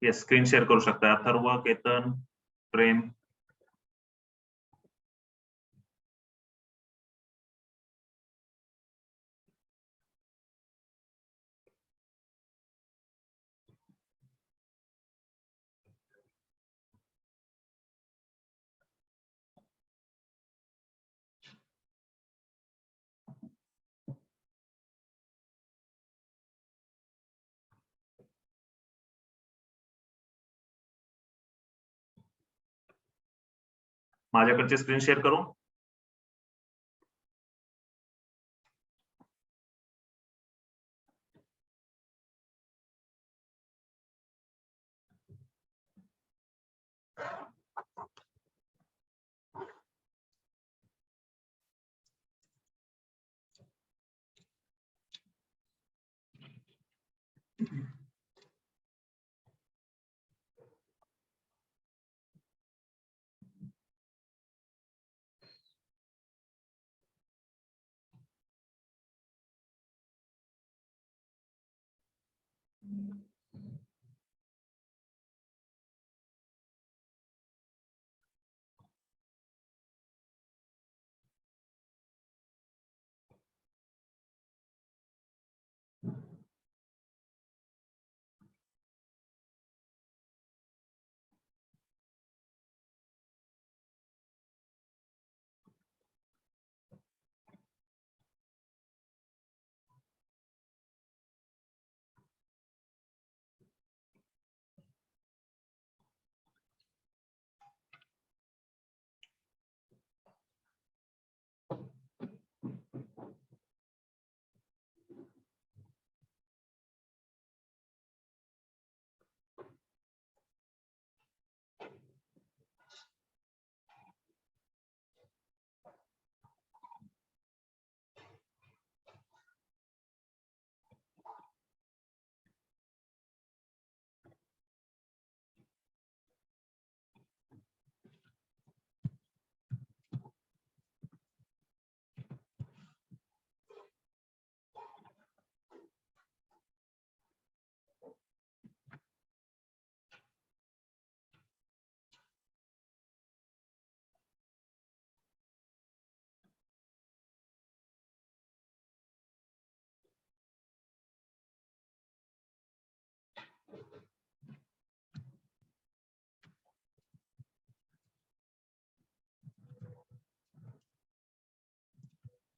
Yes, screen share करू शकता. अथर्व, केतन, प्रेम. माझ्याकडचे screen share करू.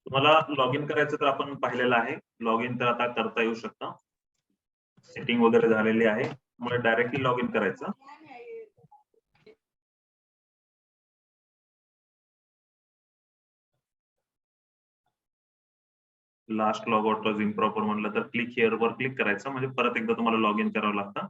तुम्हाला लॉग इन करायचं तर आपण पाहिलेलं आहे. लॉग इन तर आता करता येऊ शकतं. सेटिंग वगैरे झालेली आहे, त्यामुळे डायरेक्टली लॉग इन करायचं. Last log out was improper म्हणलं तर क्लिक हिअर वर क्लिक करायचं, म्हणजे परत एकदा तुम्हाला लॉग इन करावं लागतं.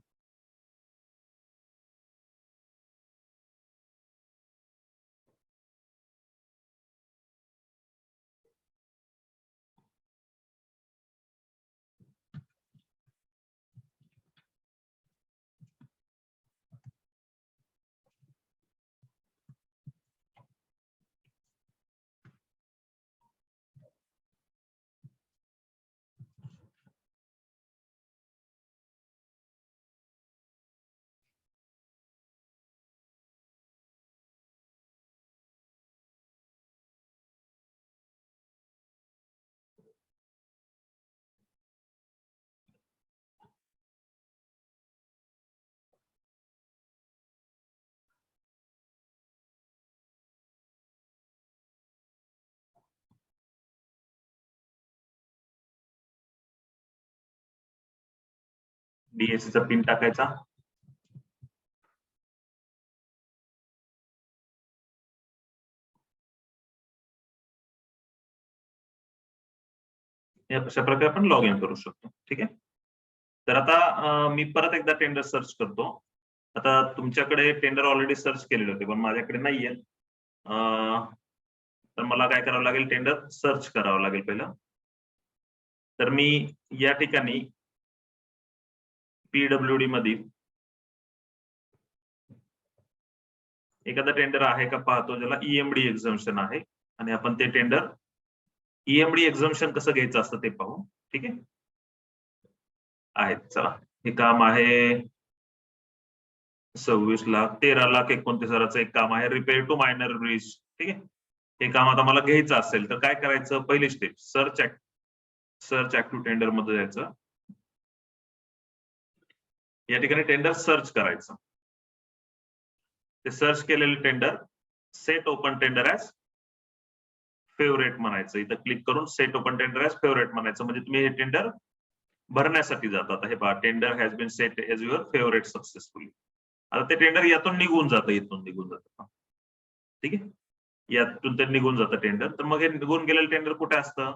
DSC चा पिन टाकायचा. अशा प्रकारे आपण लॉग इन करू शकतो. ठीक आहे. तर आता मी परत एकदा टेंडर सर्च करतो. आता तुमच्याकडे टेंडर ऑलरेडी सर्च केलेले होते, पण माझ्याकडे नाहीये. तर मला काय करावं लागेल, टेंडर सर्च करावं लागेल पहिलं. तर मी या ठिकाणी PWD मध्ये एखादा टेंडर आहे का पाहतो, ज्याला EMD एक्झम्पशन आहे, आणि आपण ते टेंडर EMD एक्झम्पशन कसं घ्यायचं असतं ते पाहू. ठीक आहे. चला, हे काम आहे 26,00,000, 13,29,000 एक काम आहे, रिपेअर टू मायनर ब्रिज. ठीक आहे, हे काम आता मला घ्यायचं असेल तर काय करायचं? पहिली स्टेप, सर्च ऍक्टिव्ह टेंडर मध्ये जायचं. या ठिकाणी टेंडर सर्च करायचं. ते सर्च केलेले tender set open tender as favourite म्हणायचं. इथं क्लिक करून set open tender as favourite म्हणायचं, म्हणजे तुम्ही हे टेंडर भरण्यासाठी जातात. हे पहा, tender has been set as your favourite successfully. आता ते टेंडर यातून निघून जातं, इथून निघून जातं. ठीक आहे, यातून ते निघून जातं टेंडर. तर मग हे निघून गेलेलं टेंडर कुठे असतं?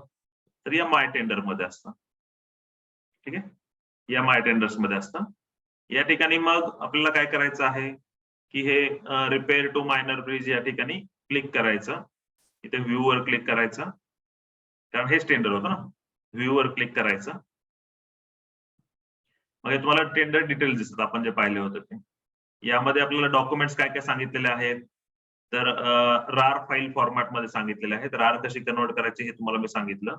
तर या माय टेंडर मध्ये असतं. ठीक आहे, या माय टेंडर्स मध्ये असतं. या ठिकाणी मग आपल्याला काय करायचं आहे की हे रिपेअर टू मायनर ब्रिज या ठिकाणी क्लिक करायचं. इथे व्ह्यू वर क्लिक करायचं, कारण हेच टेंडर होतं ना. व्ह्यू वर क्लिक करायचं. मग तुम्हाला टेंडर डिटेल्स दिसतात आपण जे पाहिले होते ते. यामध्ये आपल्याला डॉक्युमेंट्स काय काय सांगितलेले आहेत, तर रार फाईल फॉर्मॅट मध्ये सांगितलेले आहेत. रार कशी कन्वर्ट करायची हे तुम्हाला मी सांगितलं.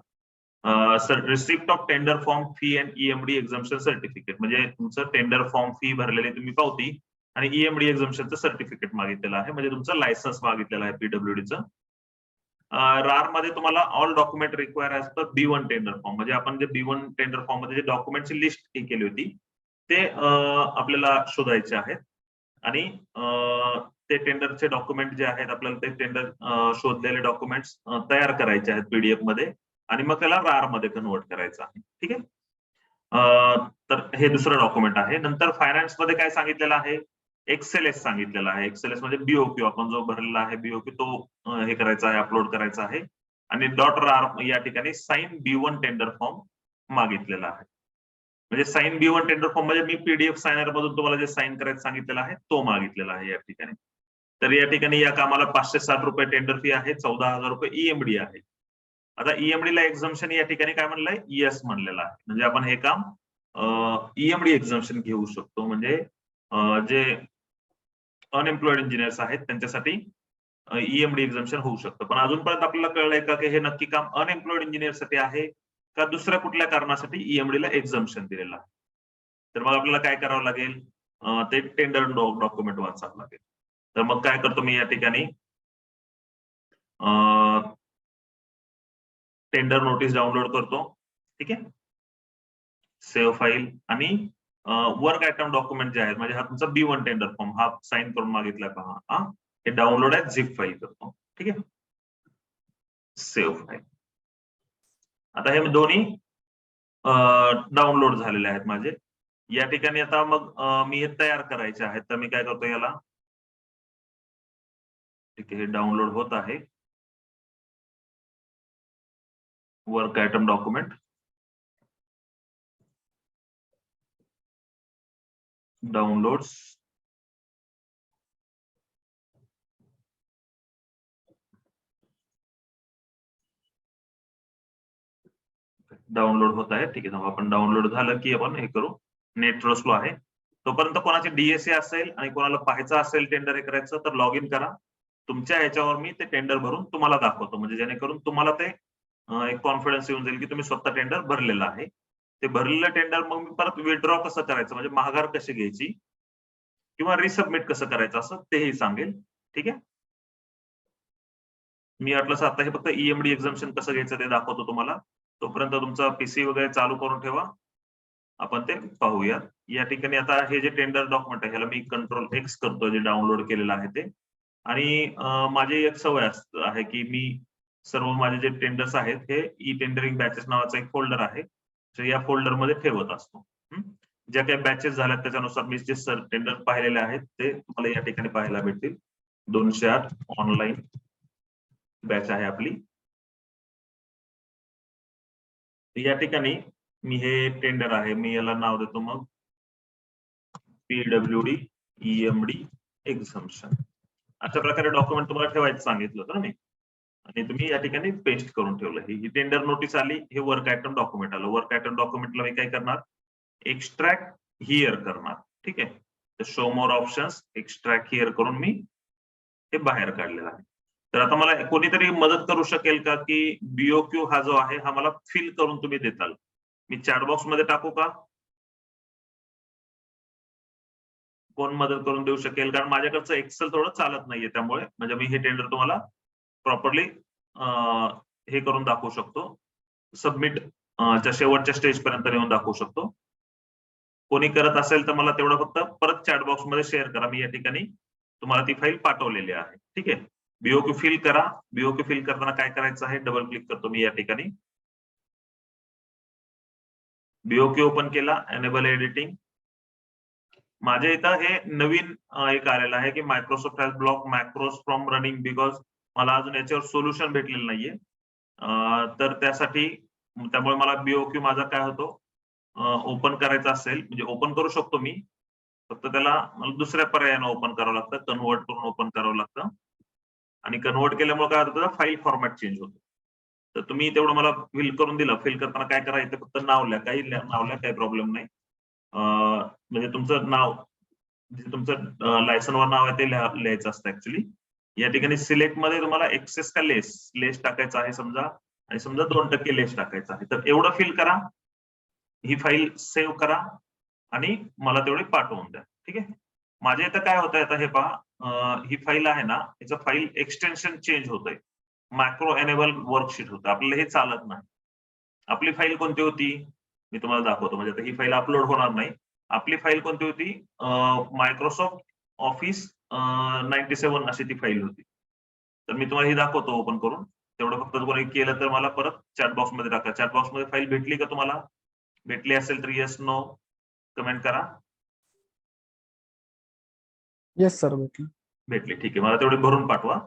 Receipt of tender form fee and EMD exemption certificate, म्हणजे तुमचं टेंडर फॉर्म फी भरलेली तुम्ही पावती आणि ईएमडी एक्झम्पशनचं सर्टिफिकेट मागितलेलं आहे, म्हणजे तुमचं लायसन्स मागितलेलं आहे पीडब्ल्यूडीचं. रार मध्ये तुम्हाला all document require as per B1 tender form, म्हणजे आपण जे B1 टेंडर फॉर्म मध्ये जे डॉक्युमेंटची लिस्ट केली होती ते आपल्याला शोधायचे आहेत. आणि ते टेंडरचे डॉक्युमेंट जे आहेत आपल्याला ते टेंडर शोधलेले डॉक्युमेंट्स तयार करायचे आहेत पीडीएफ मध्ये, आणि मग त्याला रार मध्ये कन्वर्ट करायचं आहे. ठीक आहे, तर हे दुसरं डॉक्युमेंट आहे. नंतर फायनान्स मध्ये काय सांगितलेलं आहे? एक्सएलएस सांगितलेला आहे. एक्सएलएस म्हणजे बीओक्यू, आपण जो भरलेला आहे बीओक्यू तो हे करायचा आहे, अपलोड करायचा आहे. आणि डॉट रार या ठिकाणी साइन B1 टेंडर फॉर्म मागितलेला आहे. म्हणजे साइन B1 टेंडर फॉर्म म्हणजे मी पीडीएफ सायनर मधून तुम्हाला जे साइन करायचं सांगितलेलं आहे तो मागितलेला आहे या ठिकाणी. तर या ठिकाणी या कामाला 560 रुपये टेंडर फी आहे, 14,000 रुपये ईएमडी आहे. आता ईएमडी ला एक्झम्पशन या ठिकाणी काय म्हणलंय? येस म्हणलेलं आहे. म्हणजे आपण हे काम ईएमडी एक्झम्पशन घेऊ शकतो. म्हणजे जे अनएम्प्लॉइड इंजिनियर्स आहेत त्यांच्यासाठी ईएमडी एक्झम्पशन होऊ शकतं. पण अजूनपर्यंत आपल्याला कळलंय का की हे नक्की काम अनएम्प्लॉइड इंजिनियर साठी आहे का दुसऱ्या कुठल्या कारणासाठी ईएमडी ला एक्झम्पशन दिलेलं आहे? तर मग आपल्याला काय करावं लागेल? ते टेंडर डॉक्युमेंट वाचावं लागेल. तर मग काय करतो मी या ठिकाणी टेंडर नोटीस डाउनलोड करतो. ठीक आहे, सेव्ह फाईल आणि वर्क आयटम डॉक्युमेंट जे आहेत, म्हणजे हा तुमचा B1 टेंडर फॉर्म हा साइन करून मागितला पहा, हे डाउनलोड आहे झिप फाईल करतो. ठीक आहे, सेव्ह फाईल. आता हे दोन्ही डाउनलोड झालेले आहेत माझे. या ठिकाणी आता मग मी हे तयार करायचे आहेत, तर मी काय करतो याला, ठीक आहे, हे डाउनलोड होत आहे. Work item document downloads, download होत आहे. ठीक आहे, आपण डाउनलोड झालं की आपण हे करू. नेट स्लो आहे तोपर्यंत कोणाचे डीएसए असेल आणि कोणाला पाहायचं असेल टेंडर हे करायचं तर लॉग इन करा. तुमच्या ह्याच्यावर मी ते टेंडर भरून तुम्हाला दाखवतो, म्हणजे जेणेकरून तुम्हाला ते एक कॉन्फिडन्स येऊन जाईल की तुम्ही स्वतः टेंडर भरलेलं आहे. ते भरलेलं टेंडर मग मी परत विथड्रॉ कसं करायचं, म्हणजे माघार कशी घ्यायची किंवा रिसबमिट कसं करायचं असं तेही सांगेल. ठीक आहे, मी वाटलं आता हे फक्त ईएमडी एक्झम्पशन कसं घ्यायचं ते दाखवतो तुम्हाला. तोपर्यंत तुमचा पीसी वगैरे चालू करून ठेवा, आपण ते पाहूया. या ठिकाणी आता हे जे टेंडर डॉक्युमेंट आहे ह्याला मी कंट्रोल X करतो, जे डाउनलोड केलेलं आहे ते. आणि माझी एक सवय आहे की मी सर्व माझे जे टेंडर्स आहेत हे ई टेंडरिंग बॅचेस नावाचा एक फोल्डर आहे, तर या फोल्डर मध्ये ठेवत असतो. ज्या काही बॅचेस झाल्यात त्याच्यानुसार मी जे टेंडर पाहिलेले आहेत ते तुम्हाला या ठिकाणी पाहायला भेटतील. 208 ऑनलाईन बॅच आहे आपली. या ठिकाणी मी हे टेंडर आहे, मी याला नाव देतो मग पीडब्ल्यूडी ईएमडी एक्झम्पशन. अशा प्रकारे डॉक्युमेंट तुम्हाला ठेवायचं सांगितलं होतं ना मी, आणि तुम्ही या ठिकाणी पेस्ट करून ठेवलं. ही टेंडर नोटीस आली, हे वर्क आयटम डॉक्युमेंट आलं. वर्क आयटम डॉक्युमेंटला मी काय करणार? एक्स्ट्रॅक्ट हिअर करणार. ठीक आहे, तर show more options extract here करून मी हे बाहेर काढलेलं आहे. तर आता मला कोणीतरी मदत करू शकेल का की बीओक्यू हा जो आहे हा मला फिल करून तुम्ही देताल? मी चॅट बॉक्स मध्ये टाकू का? कोण मदत करून देऊ शकेल, कारण माझ्याकडचं एक्सेल थोडं चालत नाहीये, त्यामुळे म्हणजे मी हे टेंडर तुम्हाला प्रॉपरली हे करून दाखवू शकतो, सबमिट च्या शेवटच्या स्टेज पर्यंत नेऊन दाखवू शकतो. कोणी करत असेल तर मला तेवढं फक्त परत चॅट बॉक्स मध्ये शेअर करा, मी या ठिकाणी तुम्हाला ती फाईल पाठवलेली आहे. ठीक आहे, बीओक्यू फिल करा. बीओक्यू फिल करताना काय करायचं आहे, डबल क्लिक करतो मी या ठिकाणी. बीओक्यू ओपन केला, एनेबल एडिटिंग. माझ्या इथं हे नवीन एक आलेलं आहे की Microsoft has block मॅक्रोज from running because मला अजून याच्यावर सोल्युशन भेटलेलं नाहीये. तर त्यासाठी त्यामुळे मला बीओक्यू माझा काय होतो ओपन करायचा असेल, म्हणजे ओपन करू शकतो मी, फक्त त्याला मला दुसऱ्या पर्यायानं ओपन करावं लागतं, कन्वर्ट करून ओपन करावं लागतं. आणि कन्वर्ट केल्यामुळे काय होतं, फाईल फॉर्मॅट चेंज होतो. तर तुम्ही तेवढं मला फिल करून दिलं. फिल करताना काय करायचं, फक्त नाव लिहा, काही प्रॉब्लेम नाही. म्हणजे तुमचं नाव, जे तुमचं लायसनवर नाव आहे ते लिहायचं असतं ऍक्च्युली. या ठिकाणी सिलेक्ट मध्ये तुम्हाला एक्सेस का लेस टाकायचं आहे समजा, आणि समजा 2% लेस टाकायचं आहे. तर एवढं फिल करा, ही फाईल सेव्ह करा आणि मला तेवढी पाठवून द्या. ठीक आहे, माझ्या इथं काय होतंय आता हे पहा, ही फाईल आहे ना, याचं फाईल एक्सटेन्शन चेंज होतंय, मॅक्रो एनेबल वर्कशीट होतं. आपल्याला हे चालत नाही. आपली फाईल कोणती होती मी तुम्हाला दाखवतो, म्हणजे आता ही फाईल अपलोड होणार नाही. आपली फाईल कोणती होती, मायक्रोसॉफ्ट ऑफिस 97 अशी ती फाईल होती. तर मी तुम्हाला ही दाखवतो ओपन करून. तेवढं फक्त कोणी केलं तर मला परत चॅट बॉक्स मध्ये टाका. चॅट बॉक्स मध्ये फाईल भेटली का तुम्हाला? भेटली असेल तर येस नो कमेंट करा. येस सर, भेटली. भेटली, ठीक आहे. मला तेवढे भरून पाठवा.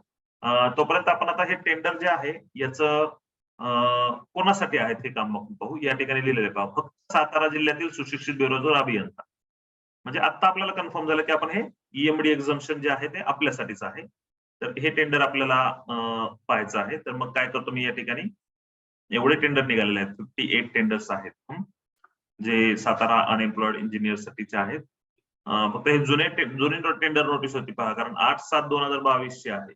तोपर्यंत आपण आता हे टेंडर जे आहे याचं कोणासाठी आहेत हे काम पाहू. या ठिकाणी लिहिलेलं पहा, फक्त सातारा जिल्ह्यातील सुशिक्षित बेरोजगार अभियंता. म्हणजे आता आपल्याला कन्फर्म झालं की आपण हे ईएमडी एक्झम्पशन जे आहे ते आपल्यासाठीच आहे. तर हे टेंडर आपल्याला पाहायचं आहे. तर मग काय करतो मी, या ठिकाणी एवढे टेंडर निघालेले आहेत, 58 टेंडर्स आहेत जे सातारा अनएम्प्लॉइड इंजिनियर साठीचे आहेत. फक्त हे जुने टेंडर नोटीस होती पहा, कारण 8/7/2022 ची आहे.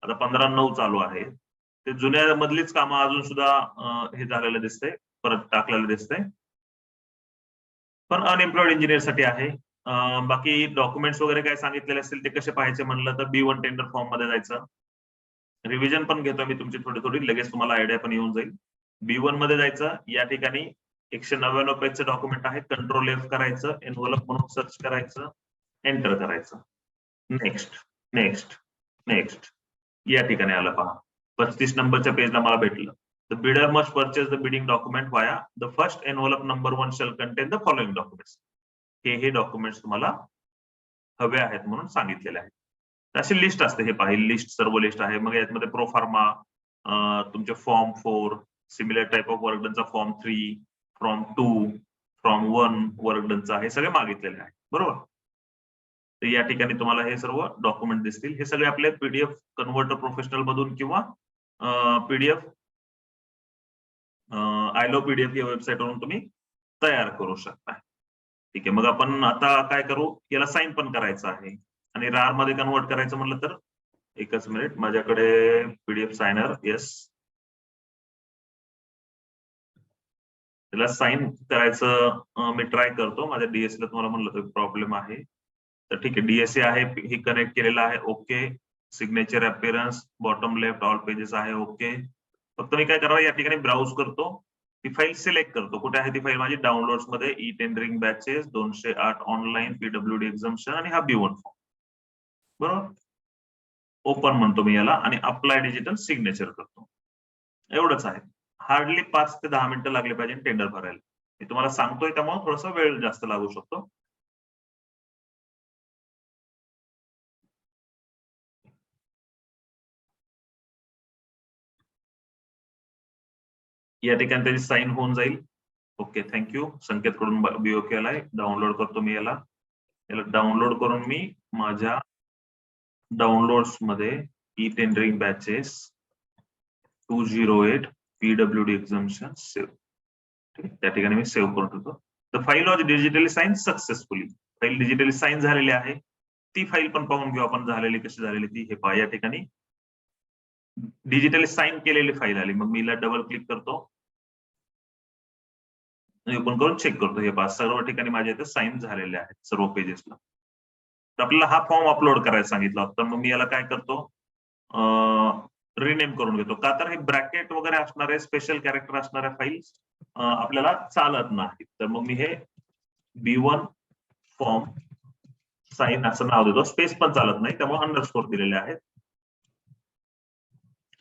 आता 15/9 चालू आहे. ते जुन्या मधलीच कामं अजून सुद्धा हे झालेलं दिसतंय, परत टाकलेलं दिसतंय. पण अनएम्प्लॉइड इंजिनियर साठी आहे. बाकी डॉक्युमेंट्स वगैरे काय सांगितलेले असतील ते कसे पाहायचे म्हणलं तर B1 टेंडर फॉर्म मध्ये जायचं. रिव्हिजन पण घेतो मी तुमची थोडी लगेच तुम्हाला आयडिया पण येऊन जाईल. B1 मध्ये जायचं. या ठिकाणी 199 पेजचं डॉक्युमेंट आहे. कंट्रोल F करायचं, एनव्हलप म्हणून सर्च करायचं, एंटर करायचं. नेक्स्ट नेक्स्ट नेक्स्ट या ठिकाणी आलं पहा, 35 नंबरच्या पेजला मला भेटलं. The bidder must purchase the bidding document via the first envelope number 1 shall contain the following documents. हे डॉक्युमेंट्स तुम्हाला हवे आहेत म्हणून सांगितलेले आहे. अशी लिस्ट असते, हे पाहिजे लिस्ट, सर्व लिस्ट आहे. मग यामध्ये प्रोफार्मा, तुमचे फॉर्म 4, सिमिलर टाइप ऑफ वर्कडनचा फॉर्म 3, फॉर्म 2, फॉर्म 1 वर्कडनचा, हे सगळे मागितलेले आहे. बरोबर. तर या ठिकाणी तुम्हाला हे सर्व डॉक्युमेंट दिसतील. हे सगळे आपले पीडीएफ कन्व्हर्टर प्रोफेशनल मधून किंवा पीडीएफ आयलो पीडीएफ या वेबसाईटवरून तुम्ही तयार करू शकता. ठीक आहे, मग आपण आता काय करू, याला साइन पण करायचं आहे आणि रार मध्ये कन्वर्ट करायचं म्हणलं तर एकच मिनिट, माझ्याकडे पीडीएफ सायनर, येस, त्याला साइन करायचं मी ट्राय करतो. माझ्या डीएसला तुम्हाला म्हणलं तर प्रॉब्लेम आहे. तर ठीक आहे, डीएसए आहे, हे कनेक्ट केलेलं आहे. Okay, signature appearance bottom left all pages आहे. ओके, फक्त मी काय करावं, या ठिकाणी ब्राउज करतो, ती फाईल सिलेक्ट करतो. कुठे आहे ती फाईल माझी, डाउनलोड्स मध्ये, e tendering batches 208 online PWD exemption आणि हा B1 फॉर्म. बरोबर, ओपन म्हणतो मी याला आणि अप्लाय डिजिटल सिग्नेचर करतो. एवढंच आहे. हार्डली 5 ते 10 मिनिटं लागले पाहिजे टेंडर भरायला. मी तुम्हाला सांगतोय त्यामुळे थोडासा वेळ जास्त लागू शकतो. या ठिकाणी त्याची साइन होऊन जाईल. Okay, thank you. संकेत कडून बीओके आलाय. डाउनलोड करतो मी याला डाउनलोड करून मी माझ्या डाउनलोड्स मध्ये e tendering batches 208 PWD exemption save, त्या ठिकाणी मी सेव्ह करून ठेवतो. The file was digitally sign successfully. File digitally sign झालेली आहे. ती फाईल पण पाहून घेऊ आपण, झालेली कशी झालेली ती. हे पहा, या ठिकाणी डिजिटली साइन केलेली फाईल आली. मग मी डबल क्लिक करतो, ओपन करून चेक करतो. हे पहा, सर्व ठिकाणी माझ्या इथे साइन झालेले आहेत सर्व पेजेसला. तर आपल्याला हा फॉर्म अपलोड करायला सांगितला होता. तर मग मी याला काय करतो, रिनेम करून घेतो. का तर हे ब्रॅकेट वगैरे असणारे स्पेशल कॅरेक्टर असणाऱ्या फाईल्स आपल्याला चालत नाही. तर मग मी हे B1 फॉर्म साइन असं नाव देतो. स्पेस पण चालत नाही, त्यामुळे अंडरस्कोर दिलेले आहेत.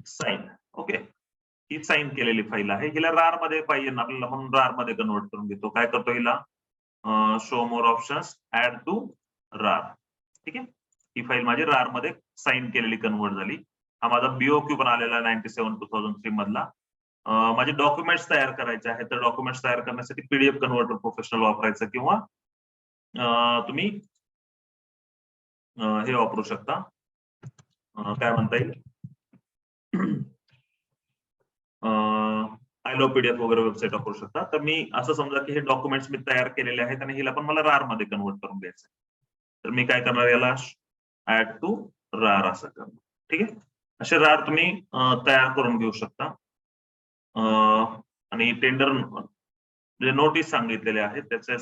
Sign, okay. ही साइन केलेली फाईल आहे. हिला रार मध्ये पाहिजे ना आपल्याला, म्हणून रार मध्ये कन्वर्ट करून घेतो. काय करतो हिला, show more options, add to RAR. ठीक आहे, ही फाईल माझी रार मध्ये साइन केलेली कन्वर्ट झाली. हा माझा BOQ पण आलेला 97/2003 मधला. माझे डॉक्युमेंट्स तयार करायचे आहेत. तर डॉक्युमेंट्स तयार करण्यासाठी PDF कन्व्हर्टर प्रोफेशनल वापरायचं, किंवा तुम्ही हे वापरू शकता, काय म्हणता येईल, आयलो PDF वगैरे वेबसाईट वापरू शकता. तर मी असं समजा की हे डॉक्युमेंट्स मी तयार केलेले आहेत आणि हिला पण मला रार मध्ये कन्वर्ट करून द्यायचं. तर मी काय करणार, याला ऍड टू रार असं करणार. ठीक आहे, असे रार तुम्ही तयार करून घेऊ शकता. आणि टेंडर जे नोटीस सांगितलेले आहेत त्याचे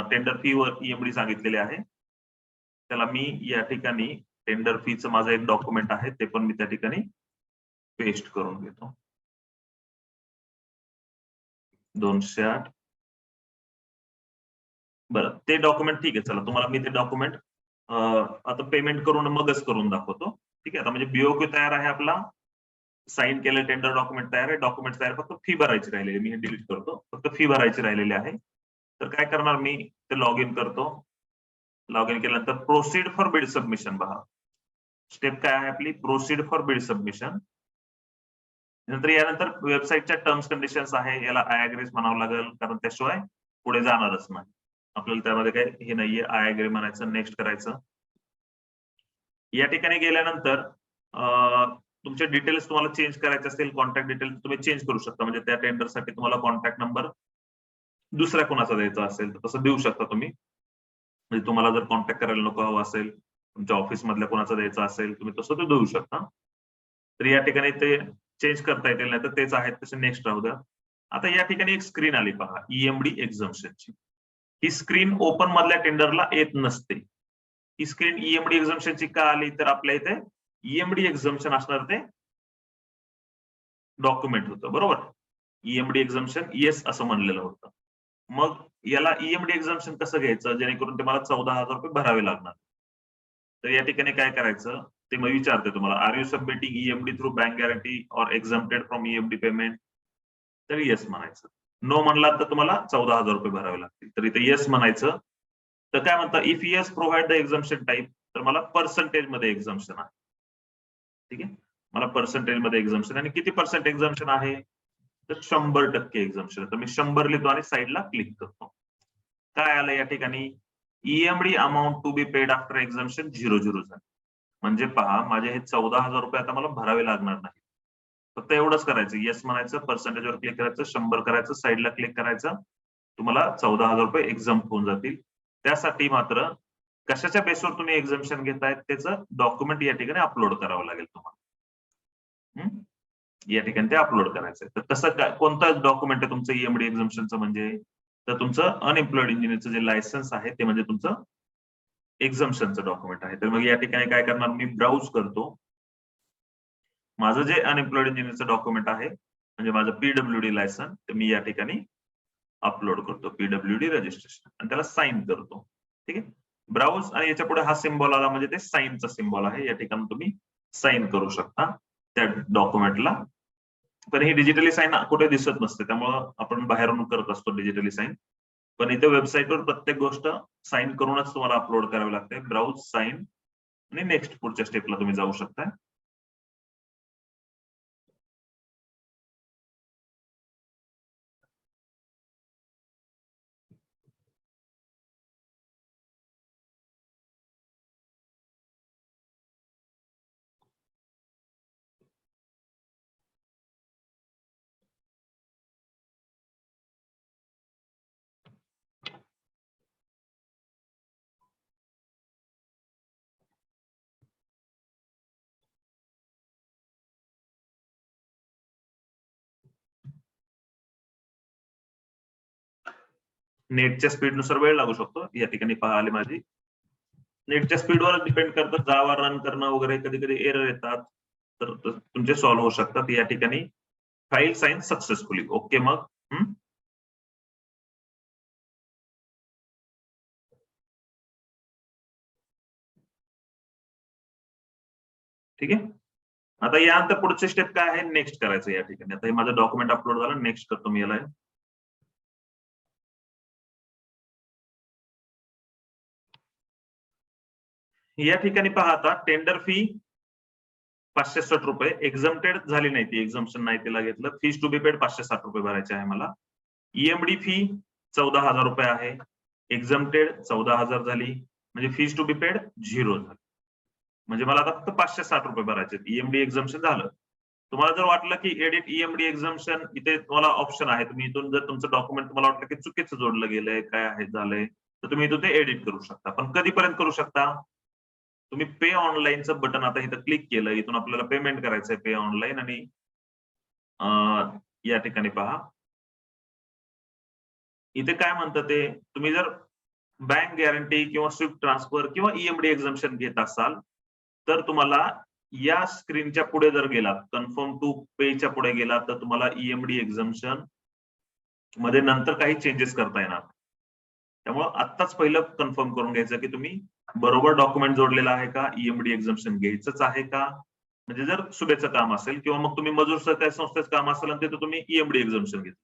टेंडर फी वर EMD सांगितलेले आहे. त्याला मी या ठिकाणी टेंडर फीचं माझं एक डॉक्युमेंट आहे, ते पण मी त्या ठिकाणी पेस्ट करून घेतो. 208. बरं, ते डॉक्युमेंट ठीक आहे. चला, तुम्हाला मी ते डॉक्युमेंट आता पेमेंट करून मगच करून दाखवतो. ठीक आहे, आता म्हणजे BOQ तयार आहे आपला, साइन केलेलं टेंडर डॉक्युमेंट तयार आहे, डॉक्युमेंट तयार, फक्त फी भरायची राहिलेली. मी हे डिलीट करतो, फक्त फी भरायची राहिलेली आहे. तर काय करणार, मी ते लॉग इन करतो. लॉग इन केल्यानंतर प्रोसीड फॉर बिड सबमिशन पहा. स्टेप काय आहे आपली, प्रोसीड फॉर बिड सबमिशन. नंतर यानंतर वेबसाईटच्या टर्म्स कंडिशन्स आहे, याला आय अग्रीज म्हणावं लागेल, कारण त्याशिवाय पुढे जाणारच नाही. आपल्याला त्यामध्ये काही हे नाहीये, आय अग्री म्हणायचं, नेक्स्ट करायचं. या ठिकाणी गेल्यानंतर तुमचे डिटेल्स तुम्हाला चेंज करायचे असतील, कॉन्टॅक्ट डिटेल्स तुम्ही चेंज करू शकता. म्हणजे त्या टेंडरसाठी तुम्हाला कॉन्टॅक्ट नंबर दुसऱ्या कोणाचा द्यायचा असेल तर तसं देऊ शकता तुम्ही. म्हणजे तुम्हाला जर कॉन्टॅक्ट करायला नको हवा असेल, तुमच्या ऑफिस मधल्या कोणाचा द्यायचा असेल, तुम्ही तसं ते देऊ शकता. तर या ठिकाणी ते चेंज करता येतील, नाही तर तेच आहेत तसे नेक्स्ट राहू द्या. आता या ठिकाणी एक स्क्रीन आली पहा, EMD एक्झम्पशनची. ही स्क्रीन ओपन मधल्या टेंडरला येत नसते. ही स्क्रीन EMD एक्झम्पशनची का आली, तर आपल्या इथे EMD एक्झम्पशन असणार ते डॉक्युमेंट होतं, बरोबर. EMD एक्झम्पशन येस असं म्हणलेलं होतं. मग याला EMD एक्झम्पशन कसं घ्यायचं, जेणेकरून ते मला 14,000 रुपये भरावे लागणार. तर या ठिकाणी काय करायचं ते मग विचारते तुम्हाला, are you submitting EMD through bank guarantee or exempted from EMD payment. तर येस म्हणायचं. नो म्हणला तर तुम्हाला 14,000 रुपये भरावे लागतील. तर इथे येस म्हणायचं. तर काय म्हणता, if yes provide the exemption type, तर मला पर्सेंटेज मध्ये एक्झम्पशन आहे. ठीक आहे, मला पर्सेंटेज मध्ये एक्झम्पशन, आणि किती पर्सेंट एक्झम्पशन आहे, तर 100% एक्झम्पशन. तर मी 100 लिहितो आणि साईडला क्लिक करतो. काय आलं या ठिकाणी, EMD amount to be paid after exemption 0 झालं. म्हणजे पहा, माझे हे 14,000 रुपये आता मला भरावे लागणार नाही. फक्त एवढंच करायचं, येस म्हणायचं, पर्सेंटेजवर क्लिक करायचं, 100 करायचं, साईडला क्लिक करायचं, तुम्हाला 14,000 रुपये एक्झम्प होऊन जातील. त्यासाठी मात्र कशाच्या बेसवर तुम्ही एक्झम्पशन घेताय त्याचं डॉक्युमेंट या ठिकाणी अपलोड करावं लागेल तुम्हाला. या ठिकाणी ते अपलोड करायचंय. तर तसं काय, कोणतं डॉक्युमेंट आहे तुमचं EMD एक्झम्पशनचं, म्हणजे तर तुमचं अनएम्प्लॉईड इंजिनिअरचं जे लायसन्स आहे ते म्हणजे तुमचं एक्झम्पशनचं डॉक्युमेंट आहे. तर मग या ठिकाणी काय करणार, मी ब्राउज करतो. माझं जे अनएम्प्लॉईड इंजिनिअरचं डॉक्युमेंट आहे, म्हणजे माझं PWD लायसन, तर मी या ठिकाणी अपलोड करतो, PWD रजिस्ट्रेशन, आणि त्याला साइन करतो. ठीक आहे, ब्राउज, आणि याच्या पुढे हा सिम्बॉल आला म्हणजे ते साइनचा सिम्बॉल आहे. या ठिकाणी तुम्ही साइन करू शकता त्या डॉक्युमेंटला. पण ही डिजिटली साइन कुठे दिसत नसते, त्यामुळं आपण बाहेरून करत असतो डिजिटली साइन. पण इथे वेबसाईटवर प्रत्येक गोष्ट साइन करूनच तुम्हाला अपलोड करावी लागते. ब्राउज, साइन, आणि नेक्स्ट पुढच्या स्टेपला तुम्ही जाऊ शकता. नेटच्या स्पीडनुसार वेळ लागू शकतो. या ठिकाणी पहा, आली माझी नेटच्या स्पीडवर डिपेंड करतं, जावा रन करणं वगैरे, कधी कधी एरर येतात, तर तुमचे सॉल्व्ह होऊ शकतात. या ठिकाणी फाईल साइन सक्सेसफुली. ओके. मग ठीक आहे. आता यानंतर पुढचे स्टेप काय आहे, नेक्स्ट करायचं या ठिकाणी. आता हे माझं डॉक्युमेंट अपलोड झालं, नेक्स्ट करतो मी याला. या ठिकाणी पहा, आता टेंडर फी 560 रुपये, एक्झम्प्टेड झाली नाही, ती एक्झम्पशन नाही तिला घेतलं. फीज टू बी पेड 560 रुपये भरायचे आहे मला. ईएमडी फी 14,000 रुपये आहे, एक्झम्प्टेड 14,000 झाली, म्हणजे फीज टू बी पेड 0 झाली. म्हणजे मला आता फक्त 560 रुपये भरायचे. ईएमडी एक्झम्पशन झालं. तुम्हाला जर वाटलं की एडिट ईएमडी एक्झम्पशन, इथे तुम्हाला ऑप्शन आहे. तुम्ही इथून जर तुमचं डॉक्युमेंट तुम्हाला वाटलं की चुकीचं जोडलं गेलंय, काय आहे झालंय, तर तुम्ही इथून ते एडिट करू शकता. पण कधीपर्यंत करू शकता, तुम्ही पे ऑनलाईनचं बटन आता इथं क्लिक केलं, इथून आपल्याला पेमेंट करायचंय पे ऑनलाईन, आणि या ठिकाणी पहा, इथे काय म्हणतं ते, तुम्ही जर बँक गॅरंटी किंवा स्विफ्ट ट्रान्सफर किंवा ईएमडी एक्झम्पशन घेत असाल, तर तुम्हाला या स्क्रीनच्या पुढे जर गेलात, कन्फर्म टू पेच्या पुढे गेलात, तर तुम्हाला ईएमडी एक्झम्पशन मध्ये नंतर काही चेंजेस करता येणार. त्यामुळं आत्ताच पहिलं कन्फर्म करून घ्यायचं की तुम्ही बरोबर डॉक्युमेंट जोडलेला आहे का, ईएमडी एक्झम्पशन घ्यायचंच आहे का. म्हणजे जर सुबेचं काम असेल किंवा मग तुम्ही मजूर सहकारी संस्थेचं काम असेल आणि तिथं तुम्ही ईएमडी एक्झम्पशन घेतलं,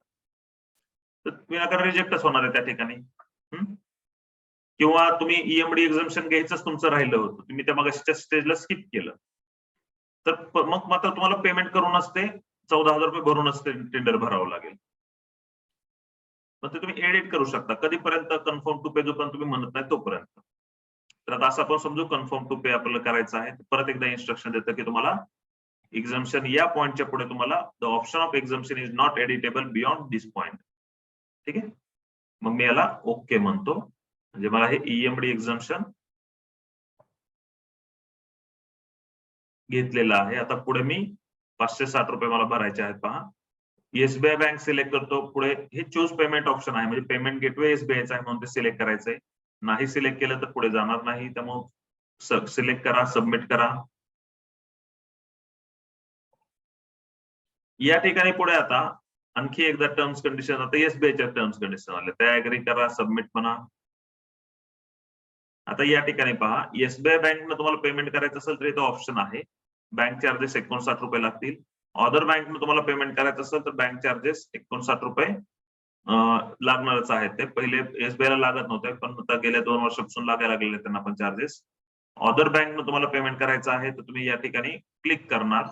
तर तुम्ही आता रिजेक्टच होणार आहे त्या ठिकाणी. किंवा तुम्ही ईएमडी एक्झम्पशन घ्यायचंच तुमचं राहिलं होतं, तुम्ही त्या मागच्या स्टेजला स्किप केलं, तर मग मात्र तुम्हाला पेमेंट करूनच ते 14,000 रुपये भरूनच ते टेंडर भरावं लागेल. मग ते तुम्ही एडिट करू शकता कधीपर्यंत, कन्फर्म टू पे जोपर्यंत तुम्ही म्हणत नाही तोपर्यंत. तर आता असं आपण समजू कन्फर्म टू पे आपल्याला करायचं आहे. परत एकदा इन्स्ट्रक्शन देतं की तुम्हाला एक्झम्पशन या पॉइंटच्या पुढे तुम्हाला the option of exemption is not editable beyond this point. ठीक आहे. मग मी याला ओके म्हणतो, म्हणजे मला हे ईएमडी एक्झम्पशन घेतलेलं आहे. आता पुढे मी 560 रुपये मला भरायचे आहेत. पहा, एसबीआय बँक सिलेक्ट करतो. पुढे हे चूज पेमेंट ऑप्शन आहे, म्हणजे पेमेंट गेटवे एसबीआयचा आहे म्हणून ते सिलेक्ट करायचंय. नाही सिलेक्ट केलं तर पुढे जाणार नाही, त्यामुळे सिलेक्ट करा, सबमिट करा. या ठिकाणी पुढे आता आणखी एकदा टर्म्स कंडिशन, आता एसबीआयच्या टर्म्स कंडिशन आले, त्या ऍग्री करा, सबमिट म्हणा. आता या ठिकाणी पहा, एसबीआय बँकनं तुम्हाला पेमेंट करायचं असेल तर इथं ऑप्शन आहे, बँक चार्जेस 59 रुपये लागतील. अदर बँकनं तुम्हाला पेमेंट करायचं असेल तर बँक चार्जेस 59 रुपये लागणारच आहेत. ते पहिले एसबीआयला लागत नव्हते, पण आता गेल्या 2 वर्षापासून लागायला लागलेले त्यांना पण चार्जेस. अदर बँकनं तुम्हाला पेमेंट करायचं आहे तर तुम्ही या ठिकाणी क्लिक करणार.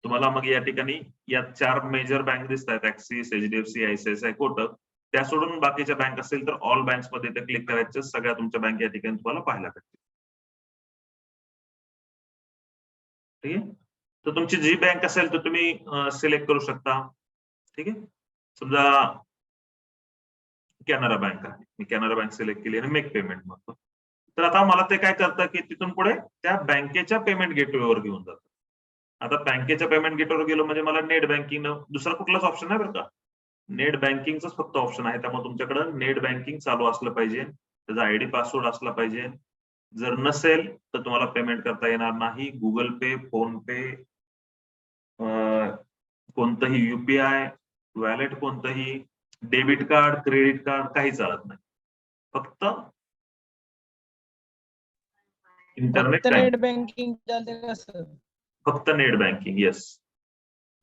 तुम्हाला मग या ठिकाणी या 4 मेजर बँक दिसत आहेत, ऍक्सिस, एचडीएफसी, आयसीआयसीआय, कोटक. त्या सोडून बाकीच्या बँक असेल तर ऑल बँक्स मध्ये ते क्लिक करायचं, सगळ्या तुमच्या बँक या ठिकाणी तुम्हाला पाहायला भेटतील. ठीक आहे. तर तुमची जी बँक असेल तर तुम्ही सिलेक्ट करू शकता. ठीक आहे. समजा कॅनरा बँक आहे, मी कॅनरा बँक सिलेक्ट केली आणि मेक पेमेंट म्हणतो. तर आता मला ते काय करतं की तिथून पुढे त्या बँकेच्या पेमेंट गेटवेवर घेऊन जातं. आता बँकेच्या पेमेंट गेटवर गेलो म्हणजे मला नेट बँकिंग, दुसरा कुठलाच ऑप्शन नाही बरं का, नेट बँकिंगचाच फक्त ऑप्शन आहे. त्यामुळे तुमच्याकडे नेट बँकिंग चालू असलं पाहिजे, त्याचा आयडी पासवर्ड असला पाहिजे. जर नसेल तर तुम्हाला पेमेंट करता येणार नाही. गुगल पे, फोन पे, कोणतंही युपीआय वॅलेट, कोणतंही डेबिट कार्ड, क्रेडिट कार्ड काही चालत नाही. फक्त इंटरनेट नेट बँकिंग चालते का सर? फक्त नेट बँकिंग. येस.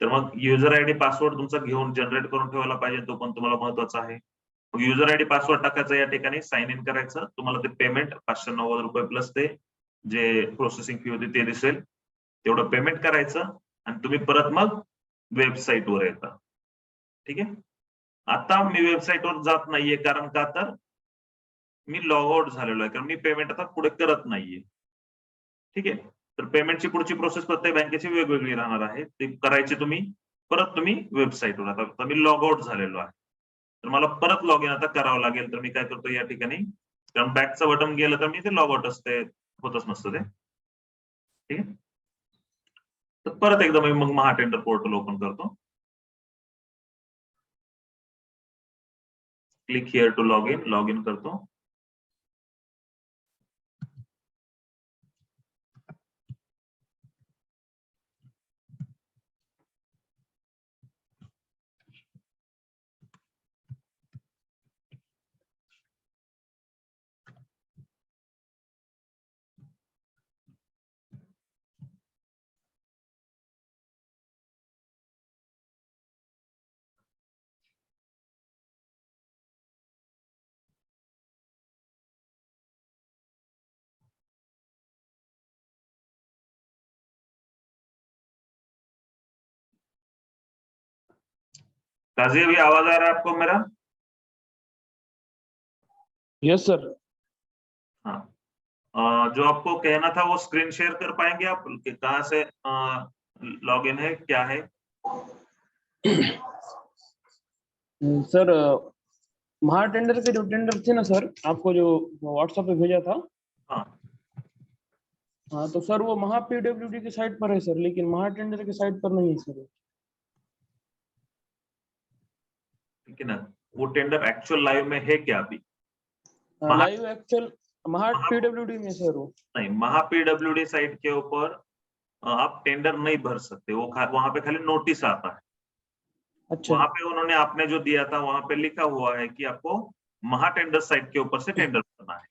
तर मग युजर आयडी पासवर्ड तुमचा घेऊन जनरेट करून ठेवायला पाहिजे, तो पण तुम्हाला महत्वाचा आहे. मग युजर आयडी पासवर्ड टाकायचं, या ठिकाणी साइन इन करायचं. तुम्हाला ते पेमेंट 590 रुपये प्लस ते जे प्रोसेसिंग फी होती ते दिसेल, तेवढं पेमेंट करायचं आणि तुम्ही परत मग वेबसाईटवर येता. ठीक आहे. आता मी वेबसाईटवर जात नाहीये, कारण का, तर मी लॉग आउट झालेलो आहे, कारण मी पेमेंट आता पुढे करत नाहीये. ठीक आहे. तर पेमेंटची पुढची प्रोसेस प्रत्येक बँकेची वेगवेगळी राहणार आहे, ते करायचे तुम्ही परत तुम्ही वेबसाईटवर. आता मी लॉग आउट झालेलो आहे, तर मला परत लॉग इन आता करावं लागेल. तर मी काय करतो या ठिकाणी, कारण बॅकचं बटन गेलं तर मी ते लॉग आउट असते, होतच नसतं ते. ठीक आहे. तर परत एकदा मी मग महा टेंडर पोर्टल ओपन करतो. Click here to log in करतो. काजी अभी आवाज आ रहा है आपको मेरा? Yes sir. हाँ, जो आपको कहना था वो स्क्रीन शेयर कर पाएंगे आप कि कहाँ से लॉगिन है, क्या है? सर महा टेंडर के जो टेंडर थे ना सर, आपको जो व्हाट्सएप पे भेजा था। हाँ, हाँ तो सर वो महा पीडब्ल्यूडी की साइट पर है सर, लेकिन महा टेंडर की साइट पर नहीं है सर। ठीक है ना। वो टेंडर एक्चुअल लाइव में है क्या अभी? महा लाइव एक्चुअल महा पीडब्ल्यूडी में सर वो। नहीं, महा पीडब्ल्यूडी साइट के ऊपर आप टेंडर नहीं भर सकते, वो वहां पे खाली नोटिस आता है। अच्छा वहां पे उन्होंने आपने जो दिया था वहां पे लिखा हुआ है कि आपको महा टेंडर साइट के ऊपर से टेंडर भरना है।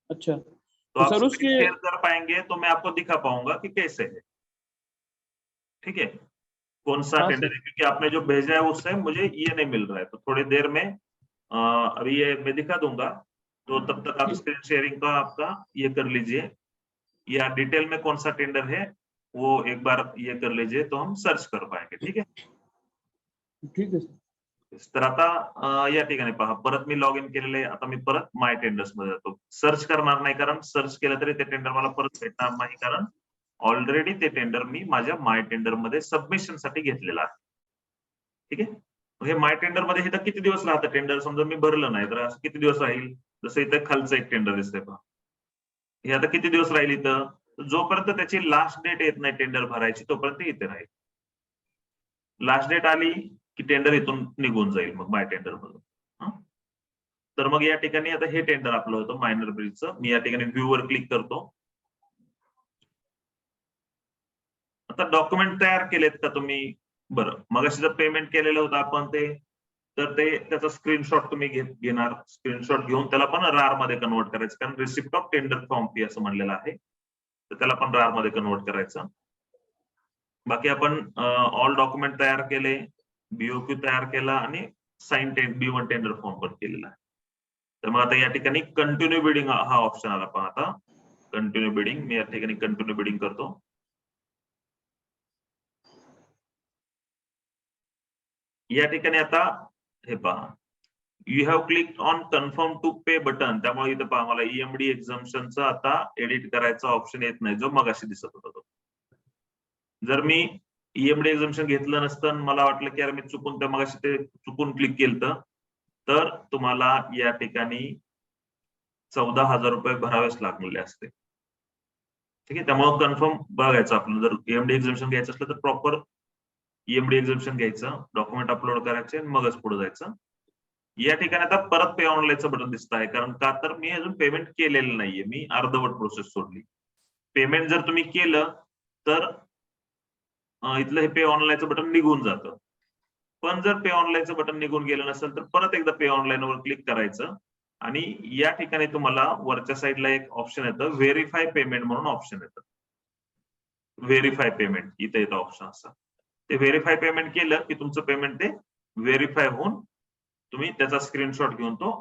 अच्छा। तो तो आप सर स्क्रीन उसके शेयर कर पाएंगे तो मैं आपको दिखा पाऊंगा कि कैसे है। ठीक है, कौन सा हाँ टेंडर सर। है, क्योंकि आपने जो भेजा है उससे मुझे ये नहीं मिल रहा है। तो थोड़ी देर में अभी ये मैं दिखा दूंगा, तो तब तक आप ठीक स्क्रीन शेयरिंग का आपका ये कर लीजिए, या डिटेल में कौन सा टेंडर है वो एक बार ये कर लीजिए तो हम सर्च कर पाएंगे। ठीक आहे, ठीक है सर। तर आता या ठिकाणी पहा, परत मी लॉग इन केलेलं आहे। आता मी परत माय टेंडर्स मध्ये जातो, सर्च करणार नाही कारण सर्च केलं तरी ते टेंडर मला परत भेटणार नाही, कारण ऑलरेडी ते टेंडर मी माझ्या माय टेंडर मध्ये सबमिशन साठी घेतलेलं आहे। ठीक आहे, हे माय टेंडर मध्ये इथं किती दिवस राहतं टेंडर? समजा मी भरलं नाही तर असं किती दिवस राहील? जसं इथं खालचं एक टेंडर दिसतंय पहा, हे आता किती दिवस राहील इथं? जोपर्यंत त्याची लास्ट डेट येत नाही टेंडर भरायची तोपर्यंत इथे राहील। लास्ट डेट आली की टेंडर इथून निघून जाईल मग माय टेंडर मधून। तर मग या ठिकाणी आता हे टेंडर आपलं होतं मायनर ब्रिजचं। मी या ठिकाणी व्ह्यू वर क्लिक करतो। आता डॉक्युमेंट तयार केलेत का तुम्ही? बरं, मगाशी जर पेमेंट केलेलं होतं आपण ते, तर ते त्याचा स्क्रीनशॉट तुम्ही घेणार, स्क्रीनशॉट घेऊन त्याला पण रार मध्ये कन्वर्ट करायचं, कारण receipt of tender form fee असं म्हणलेलं आहे, तर त्याला पण रार मध्ये कन्वर्ट करायचं। बाकी आपण ऑल डॉक्युमेंट तयार केले, बीओक्यू तयार केला आणि साइन B1 टेंडर फॉर्म पण केलेला आहे। तर मग आता या ठिकाणी कंटिन्यू बिडिंग हा ऑप्शन आला पहा। आता कंटिन्यू बिडिंग, मी या ठिकाणी कंटिन्यू बिडिंग करतो। या ठिकाणी आता हे पहा, you have click on confirm to pay button, त्यामुळे इथं पहा मला ईएमडी एक्झम्पशनचा आता एडिट करायचा ऑप्शन येत नाही, जो मगाशी दिसत होता तो। जर मी ईएमडी एक्झम्पशन घेतलं नसतं, मला वाटलं की यार मी चुकून त्या मगाशी ते चुकून क्लिक केलं, तर तुम्हाला या ठिकाणी 14,000 रुपये भरावेच लागले असते। ठीक आहे, त्यामुळे कन्फर्म बघायचं आपलं, जर ईएमडी एक्झम्पशन घ्यायचं असलं तर प्रॉपर ईएमडी एक्झम्पशन घ्यायचं, डॉक्युमेंट अपलोड करायचे आणि मगच पुढे जायचं। या ठिकाणी आता परत पे ऑनलाईनचं बटन दिसत आहे, कारण का तर मी अजून पेमेंट केलेलं नाहीये, मी अर्धवट प्रोसेस सोडली। पेमेंट जर तुम्ही केलं तर इथलं हे पे ऑनलाईनचं बटन निघून जातं, पण जर पे ऑनलाईनचं बटन निघून गेलं नसेल तर परत एकदा पे ऑनलाईन वर क्लिक करायचं आणि या ठिकाणी तुम्हाला वरच्या साईडला एक ऑप्शन येतं, व्हेरीफाय पेमेंट म्हणून ऑप्शन येतं। व्हेरीफाय पेमेंट इथे येतं ऑप्शन असा, ते व्हेरीफाय पेमेंट केलं की तुमचं पेमेंट ते व्हेरीफाय होऊन तुम्ही त्याचा स्क्रीनशॉट घेऊन तो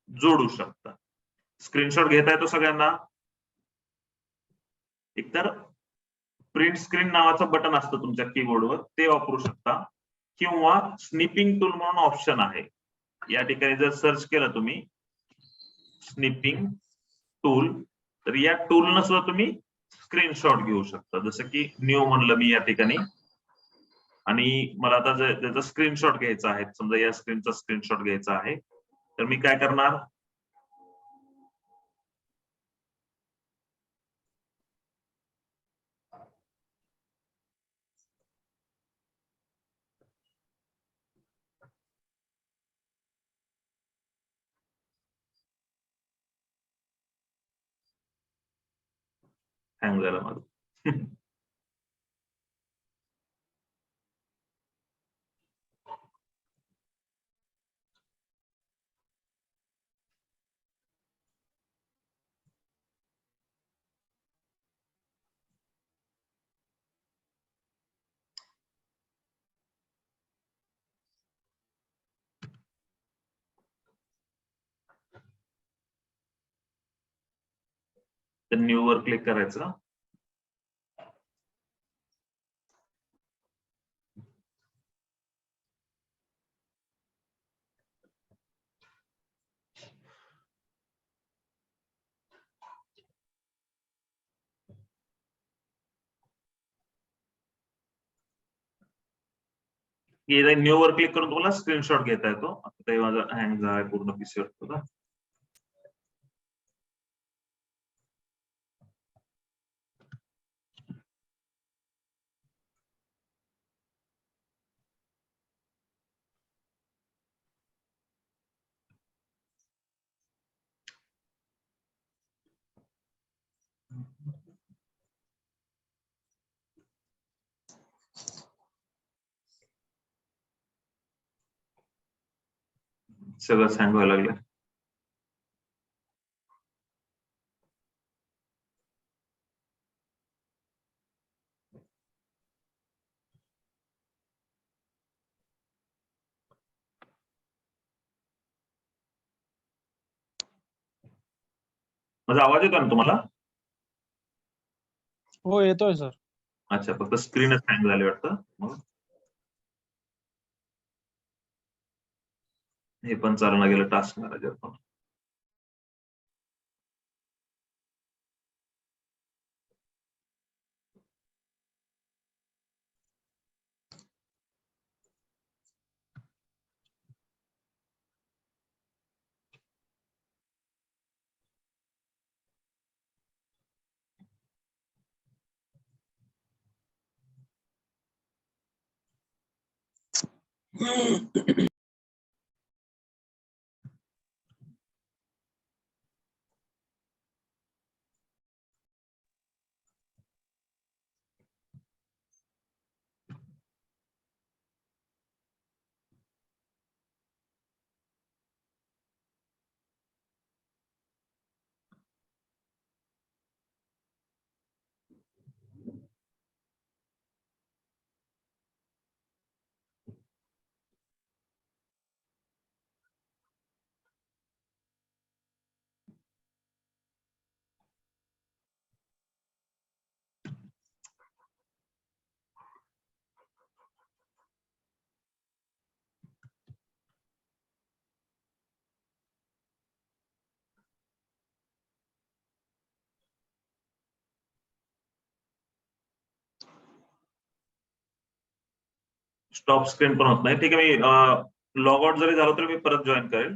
जोडू शकता। स्क्रीनशॉट घेता येतो सगळ्यांना? एकतर प्रिंट स्क्रीन नावाचं बटन असतं तुमच्या कीबोर्डवर, ते वापरू शकता, किंवा स्निपिंग टूल म्हणून ऑप्शन आहे। या ठिकाणी जर सर्च केलं तुम्ही स्निपिंग टूल, तर या टूलनं सुद्धा तुम्ही स्क्रीनशॉट घेऊ शकता। जसं की न्यू म्हणलं मी या ठिकाणी, आणि मला आता त्याचा स्क्रीनशॉट घ्यायचा आहे, समजा या स्क्रीनचा स्क्रीनशॉट घ्यायचा आहे, तर मी काय करणार, हँग झालं माझं। तर न्यू वर क्लिक करायचं, की न्यू वर क्लिक करून तुम्हाला स्क्रीनशॉट घेता येतो. आता ते माझा हँग झालाय पूर्ण पीसीवर बघा. सगळं हँग व्हायला लागलं. माझा आवाज येतो ना तुम्हाला? हो येतोय सर. अच्छा, फक्त स्क्रीनच हँग झाली वाटतं. मग हे पण चालना गेलं टास्क मॅनेजर पण. स्टॉप स्क्रीन पण होत नाही. ठीक आहे, मी लॉग आउट जरी झालो तरी मी परत जॉईन करेल.